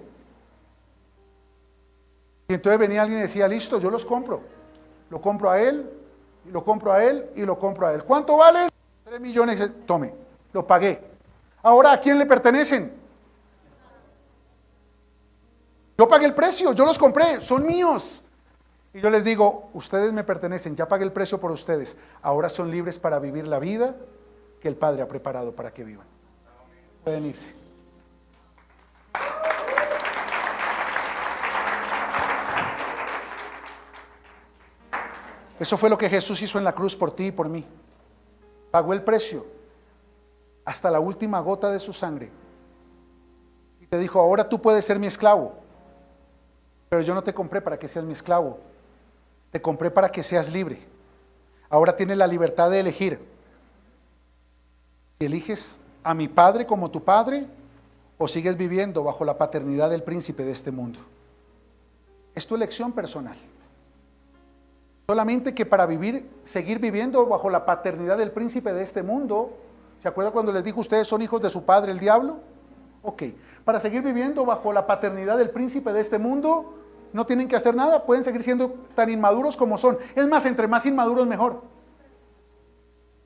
Y entonces venía alguien y decía, listo, yo los compro. Lo compro a él, y lo compro a él, y lo compro a él. ¿Cuánto vale? 3 millones, tome, lo pagué. Ahora, ¿a quién le pertenecen? Yo pagué el precio, yo los compré, son míos. Y yo les digo, ustedes me pertenecen, ya pagué el precio por ustedes. Ahora son libres para vivir la vida que el Padre ha preparado para que vivan. Pueden irse. Eso fue lo que Jesús hizo en la cruz por ti y por mí. Pagó el precio hasta la última gota de su sangre. Y te dijo, ahora tú puedes ser mi esclavo. Pero yo no te compré para que seas mi esclavo. Te compré para que seas libre. Ahora tienes la libertad de elegir. Si eliges a mi Padre como tu Padre, o sigues viviendo bajo la paternidad del príncipe de este mundo. Es tu elección personal. Solamente que para seguir viviendo bajo la paternidad del príncipe de este mundo, ¿se acuerda cuando les dijo ustedes son hijos de su padre el diablo? Ok, para seguir viviendo bajo la paternidad del príncipe de este mundo, no tienen que hacer nada, pueden seguir siendo tan inmaduros como son. Es más, entre más inmaduros mejor.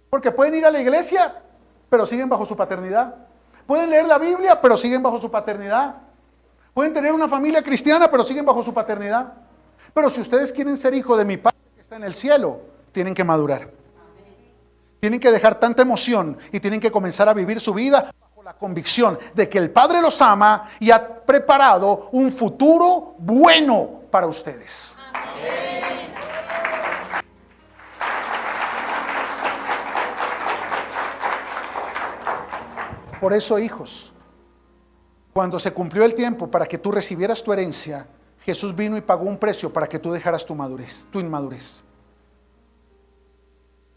Porque pueden ir a la iglesia, pero siguen bajo su paternidad. Pueden leer la Biblia, pero siguen bajo su paternidad. Pueden tener una familia cristiana, pero siguen bajo su paternidad. Pero si ustedes quieren ser hijo de mi Padre que está en el cielo, tienen que madurar. Tienen que dejar tanta emoción y tienen que comenzar a vivir su vida bajo la convicción de que el Padre los ama y ha preparado un futuro bueno para ustedes. Amén. Por eso, hijos, cuando se cumplió el tiempo para que tú recibieras tu herencia, Jesús vino y pagó un precio para que tú dejaras tu inmadurez.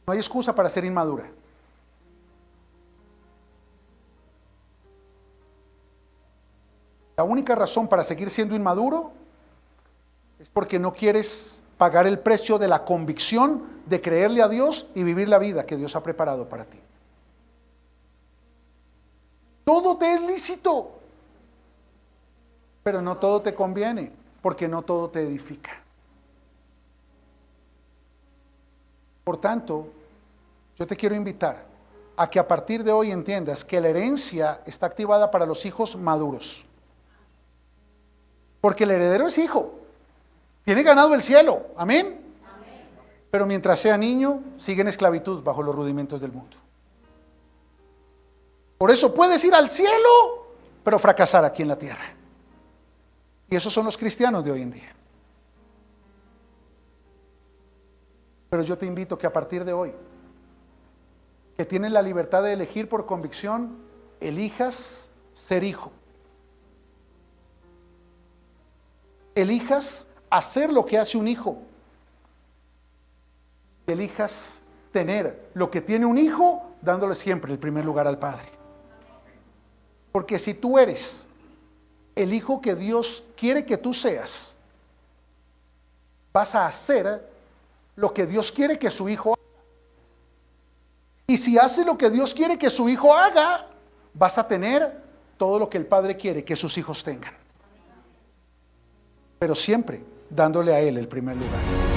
No hay excusa para ser inmadura. La única razón para seguir siendo inmaduro es porque no quieres pagar el precio de la convicción de creerle a Dios y vivir la vida que Dios ha preparado para ti. Todo te es lícito, pero no todo te conviene, porque no todo te edifica. Por tanto, yo te quiero invitar a que a partir de hoy entiendas que la herencia está activada para los hijos maduros. Porque el heredero es hijo, tiene ganado el cielo, amén. Pero mientras sea niño, sigue en esclavitud bajo los rudimentos del mundo. Por eso puedes ir al cielo, pero fracasar aquí en la tierra. Y esos son los cristianos de hoy en día. Pero yo te invito que a partir de hoy, que tienes la libertad de elegir por convicción, elijas ser hijo. Elijas hacer lo que hace un hijo. Elijas tener lo que tiene un hijo, dándole siempre el primer lugar al Padre. Porque si tú eres el hijo que Dios quiere que tú seas, vas a hacer lo que Dios quiere que su hijo haga. Y si hace lo que Dios quiere que su hijo haga, vas a tener todo lo que el Padre quiere que sus hijos tengan. Pero siempre dándole a Él el primer lugar.